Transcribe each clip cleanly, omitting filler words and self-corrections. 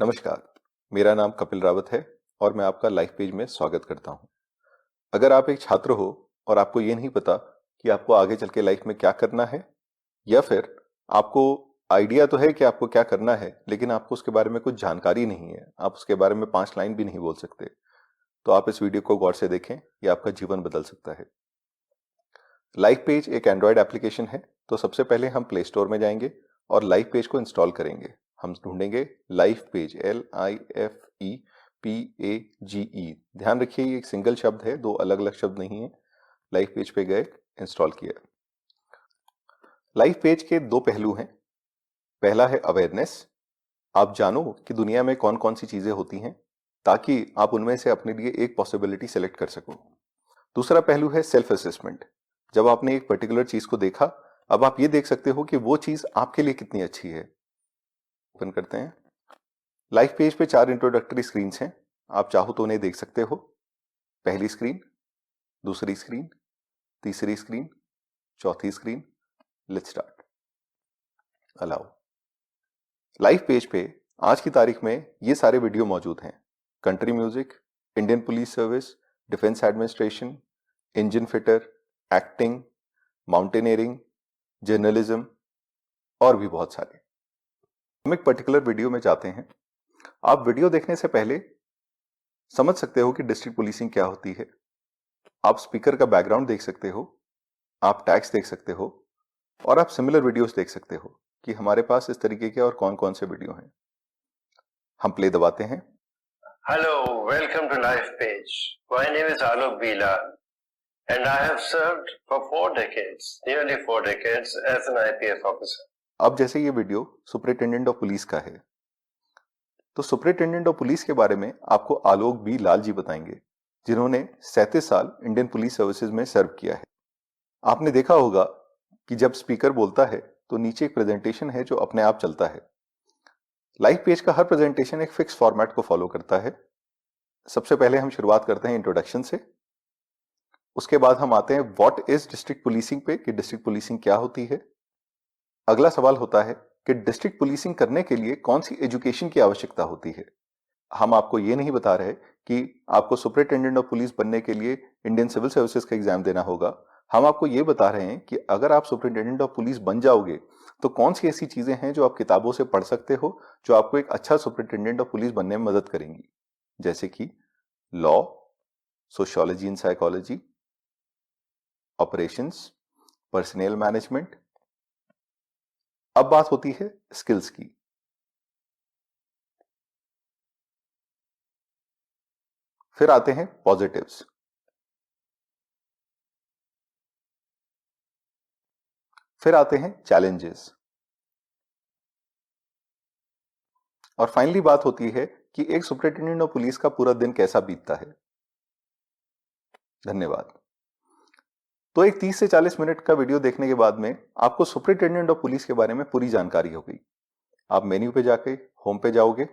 नमस्कार, मेरा नाम कपिल रावत है और मैं आपका लाइफ पेज में स्वागत करता हूं। अगर आप एक छात्र हो और आपको ये नहीं पता कि आपको आगे चल के लाइफ में क्या करना है, या फिर आपको आइडिया तो है कि आपको क्या करना है लेकिन आपको उसके बारे में कुछ जानकारी नहीं है, आप उसके बारे में 5 लाइन भी नहीं बोल सकते, तो आप इस वीडियो को गौर से देखें, ये आपका जीवन बदल सकता है। लाइफ पेज एक एंड्रॉयड एप्लीकेशन है, तो सबसे पहले हम प्ले स्टोर में जाएंगे और लाइफ पेज को इंस्टॉल करेंगे। हम ढूंढेंगे लाइफ पेज, LIFEPAGE। ध्यान रखिए ये एक सिंगल शब्द है, दो अलग अलग शब्द नहीं है। लाइफ पेज पे गए, इंस्टॉल किया। लाइफ पेज के दो पहलू हैं। पहला है अवेयरनेस, आप जानो कि दुनिया में कौन कौन सी चीजें होती हैं ताकि आप उनमें से अपने लिए एक पॉसिबिलिटी सेलेक्ट कर सको। दूसरा पहलू है सेल्फ असेसमेंट, जब आपने एक पर्टिकुलर चीज को देखा, अब आप ये देख सकते हो कि वो चीज आपके लिए कितनी अच्छी है। ओपन करते हैं। लाइफ पेज पे 4 इंट्रोडक्टरी स्क्रीन्स हैं, आप चाहो तो उन्हें देख सकते हो। पहली स्क्रीन, दूसरी स्क्रीन, तीसरी स्क्रीन, चौथी screen. Let's start. Allow. Life page पे आज की तारीख में ये सारे वीडियो मौजूद हैं। Country music, Indian police service, defence administration, engine fitter, acting, mountaineering, journalism और भी बहुत सारे। हम एक पर्टिकुलर वीडियो में जाते हैं। आप वीडियो देखने से पहले समझ सकते हो कि डिस्ट्रिक्ट पुलिसिंग क्या होती है। आप स्पीकर का बैकग्राउंड देख सकते हो, आप टैग्स देख सकते हो और आप सिमिलर वीडियोस देख सकते हो कि हमारे पास इस तरीके के और कौन कौन से वीडियो हैं। हम प्ले दबाते हैं। Hello, welcome to Life Page. My name is Alok Bilan and I have served for 4 decades, nearly 4 decades as an IPS officer. अब जैसे ये वीडियो सुपरिटेंडेंट ऑफ पुलिस का है, तो सुपरिटेंडेंट ऑफ पुलिस के बारे में आपको आलोक बी लाल जी बताएंगे, जिन्होंने 37 साल इंडियन पुलिस सर्विसेज में सर्व किया है। आपने देखा होगा कि जब स्पीकर बोलता है तो नीचे एक प्रेजेंटेशन है जो अपने आप चलता है। लाइव पेज का हर प्रेजेंटेशन एक फिक्स फॉर्मेट को फॉलो करता है। सबसे पहले हम शुरुआत करते हैं इंट्रोडक्शन से, उसके बाद हम आते हैं व्हाट इज डिस्ट्रिक्ट पुलिसिंग पे कि डिस्ट्रिक्ट पुलिसिंग क्या होती है। अगला सवाल होता है कि डिस्ट्रिक्ट पुलिसिंग करने के लिए कौन सी एजुकेशन की आवश्यकता होती है। हम आपको ये नहीं बता रहे कि आपको सुपरिटेंडेंट ऑफ पुलिस बनने के लिए इंडियन सिविल सर्विसेज का एग्जाम देना होगा। हम आपको ये बता रहे हैं कि अगर आप सुपरिटेंडेंट ऑफ पुलिस बन जाओगे तो कौन सी ऐसी चीजें हैं जो आप किताबों से पढ़ सकते हो जो आपको एक अच्छा सुपरिटेंडेंट ऑफ पुलिस बनने में मदद करेंगी, जैसे कि law, sociology and psychology, operations, personal management. अब बात होती है स्किल्स की। फिर आते हैं पॉजिटिव्स। फिर आते हैं चैलेंजेस। और फाइनली बात होती है कि एक सुपरिटेंडेंट ऑफ पुलिस का पूरा दिन कैसा बीतता है। धन्यवाद। तो एक 30 से 40 मिनट का वीडियो देखने के बाद में आपको सुपरिटेंडेंट ऑफ पुलिस के बारे में पूरी जानकारी हो गई। आप मेन्यू पे जाके होम पे जाओगे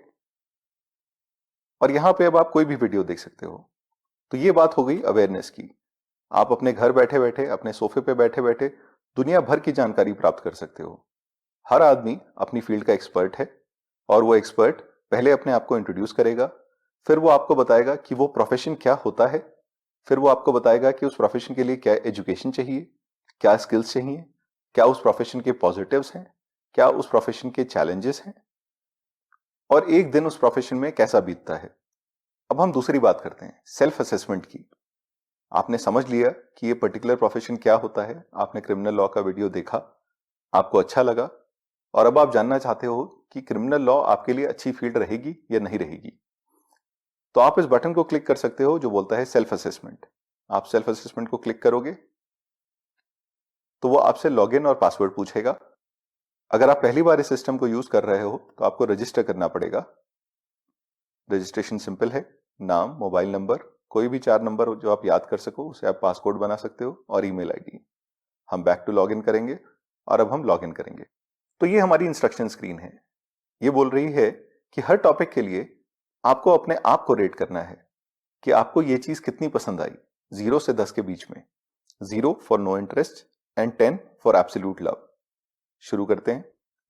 और यहां पे अब आप कोई भी वीडियो देख सकते हो। तो ये बात हो गई अवेयरनेस की। आप अपने घर बैठे बैठे, अपने सोफे पे बैठे बैठे दुनिया भर की जानकारी प्राप्त कर सकते हो। हर आदमी अपनी फील्ड का एक्सपर्ट है और वो एक्सपर्ट पहले अपने आप को इंट्रोड्यूस करेगा, फिर वो आपको बताएगा कि वो प्रोफेशन क्या होता है, फिर वो आपको बताएगा कि उस प्रोफेशन के लिए क्या एजुकेशन चाहिए, क्या स्किल्स चाहिए, क्या उस प्रोफेशन के पॉजिटिव्स हैं, क्या उस प्रोफेशन के चैलेंजेस हैं और एक दिन उस प्रोफेशन में कैसा बीतता है। अब हम दूसरी बात करते हैं सेल्फ असेसमेंट की। आपने समझ लिया कि ये पर्टिकुलर प्रोफेशन क्या होता है, आपने क्रिमिनल लॉ का वीडियो देखा, आपको अच्छा लगा और अब आप जानना चाहते हो कि क्रिमिनल लॉ आपके लिए अच्छी फील्ड रहेगी या नहीं रहेगी। तो आप इस बटन को क्लिक कर सकते हो जो बोलता है सेल्फ असेसमेंट। आप सेल्फ असेसमेंट को क्लिक करोगे तो वो आपसे लॉगिन और पासवर्ड पूछेगा। अगर आप पहली बार इस सिस्टम को यूज कर रहे हो तो आपको रजिस्टर करना पड़ेगा। रजिस्ट्रेशन सिंपल है, नाम, मोबाइल नंबर, कोई भी 4 नंबर जो आप याद कर सको उसे आप पासकोड बना सकते हो और ईमेल आईडी। हम बैक टू लॉगिन करेंगे और अब हम लॉगिन करेंगे। तो ये हमारी इंस्ट्रक्शन स्क्रीन है। ये बोल रही है कि हर टॉपिक के लिए आपको अपने आप को रेट करना है कि आपको ये चीज कितनी पसंद आई, 0 से 10 के बीच में। 0 for no interest and 10 for absolute love. शुरू करते हैं।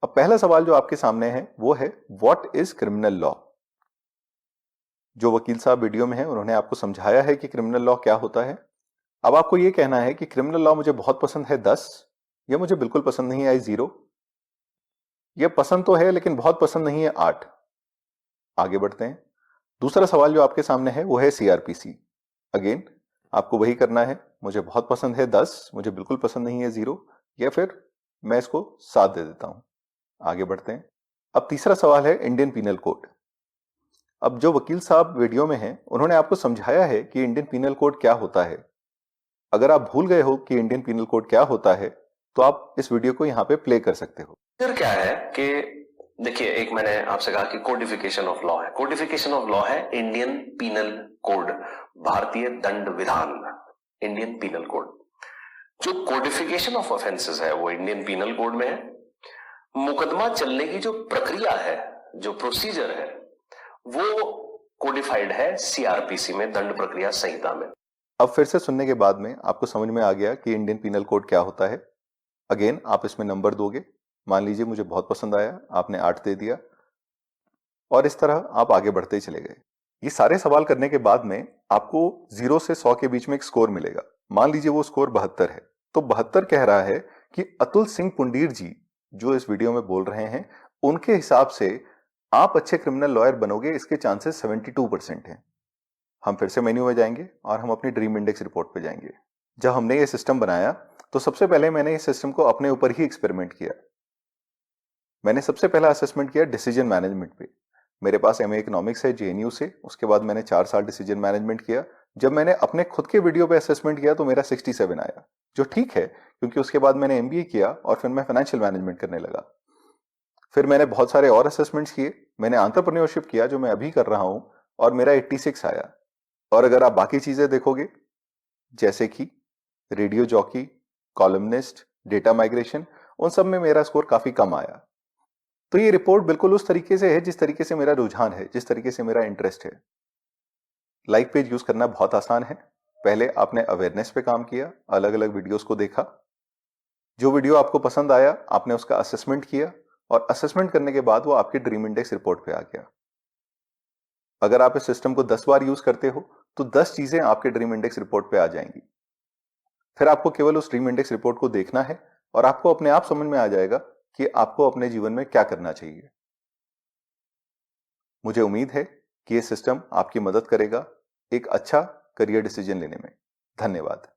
अब पहला सवाल जो आपके सामने है वो है व्हाट इज क्रिमिनल लॉ। जो वकील साहब वीडियो में हैं उन्होंने आपको समझाया है कि क्रिमिनल लॉ क्या होता है। अब आपको ये कहना है कि क्रिमिनल लॉ मुझे बहुत पसंद है 10, या मुझे बिल्कुल पसंद नहीं है 0, ये पसंद तो है लेकिन बहुत पसंद नहीं है 8। आगे बढ़ते हैं। दूसरा सवाल जो आपके सामने है वो है सीआरपीसी। अगेन आपको वही करना है, मुझे बहुत पसंद है 10, मुझे बिल्कुल पसंद नहीं है 0, या फिर मैं इसको 7 दे देता हूं। आगे बढ़ते हैं। अब तीसरा सवाल है इंडियन पीनल कोड। अब जो वकील साहब वीडियो में हैं उन्होंने आपको समझाया है कि इंडियन पीनल कोड क्या होता है। अगर आप भूल गए हो कि इंडियन पीनल कोड क्या होता है तो आप इस वीडियो को यहां पे प्ले कर सकते हो। फिर क्या है कि देखिए, एक मैंने आपसे कहा कि कोडिफिकेशन ऑफ लॉ है। कोडिफिकेशन ऑफ लॉ है इंडियन पीनल कोड, भारतीय दंड विधान, इंडियन पीनल कोड। जो कोडिफिकेशन ऑफ ऑफेंसेस है वो इंडियन पीनल कोड में है। मुकदमा चलने की जो प्रक्रिया है, जो प्रोसीजर है, वो कोडिफाइड है सीआरपीसी में, दंड प्रक्रिया संहिता में। अब फिर से सुनने के बाद में आपको समझ में आ गया कि इंडियन पीनल कोड क्या होता है। अगेन आप इसमें नंबर दोगे। मान लीजिए मुझे बहुत पसंद आया, आपने 8 दे दिया, और इस तरह आप आगे बढ़ते ही चले गए। ये सारे सवाल करने के बाद में आपको 0 से 100 के बीच में एक स्कोर मिलेगा। मान लीजिए वो स्कोर 72 है, तो 72 कह रहा है कि अतुल सिंह पुंडीर जी जो इस वीडियो में बोल रहे हैं, उनके हिसाब से आप अच्छे क्रिमिनल लॉयर बनोगे, इसके चांसेस 72% हैं। हम फिर से मेन्यू में जाएंगे और हम अपनी ड्रीम इंडेक्स रिपोर्ट पे जाएंगे। जब हमने ये सिस्टम बनाया तो सबसे पहले मैंने इस सिस्टम को अपने ऊपर ही एक्सपेरिमेंट किया। मैंने सबसे पहला असेसमेंट किया डिसीजन मैनेजमेंट पे। मेरे पास एमए इकोनॉमिक्स है जेएनयू से, उसके बाद मैंने 4 साल डिसीजन मैनेजमेंट किया। जब मैंने अपने खुद के वीडियो पे असेसमेंट किया तो मेरा 67 आया, जो ठीक है क्योंकि उसके बाद मैंने एमबीए किया और फिर मैं फाइनेंशियल मैनेजमेंट करने लगा। फिर मैंने बहुत सारे और असेसमेंट्स किए, मैंने एंटरप्रेन्योरशिप किया जो मैं अभी कर रहा हूं, और मेरा 86 आया। और अगर आप बाकी चीजें देखोगे जैसे कि radio jockey, columnist, data migration, उन सब में मेरा स्कोर काफी कम आया। तो ये रिपोर्ट बिल्कुल उस तरीके से है जिस तरीके से मेरा रुझान है, जिस तरीके से मेरा इंटरेस्ट है। लाइव पेज यूज करना बहुत आसान है। पहले आपने अवेयरनेस पे काम किया, अलग अलग वीडियोस को देखा, जो वीडियो आपको पसंद आया आपने उसका असेसमेंट किया, और असेसमेंट करने के बाद वो आपके ड्रीम इंडेक्स रिपोर्ट पे आ गया। अगर आप इस सिस्टम को 10 बार यूज करते हो तो 10 चीजें आपके ड्रीम इंडेक्स रिपोर्ट पे आ जाएंगी। फिर आपको केवल उस ड्रीम इंडेक्स रिपोर्ट को देखना है और आपको अपने आप समझ में आ जाएगा कि आपको अपने जीवन में क्या करना चाहिए। मुझे उम्मीद है कि यह सिस्टम आपकी मदद करेगा एक अच्छा करियर डिसीजन लेने में। धन्यवाद।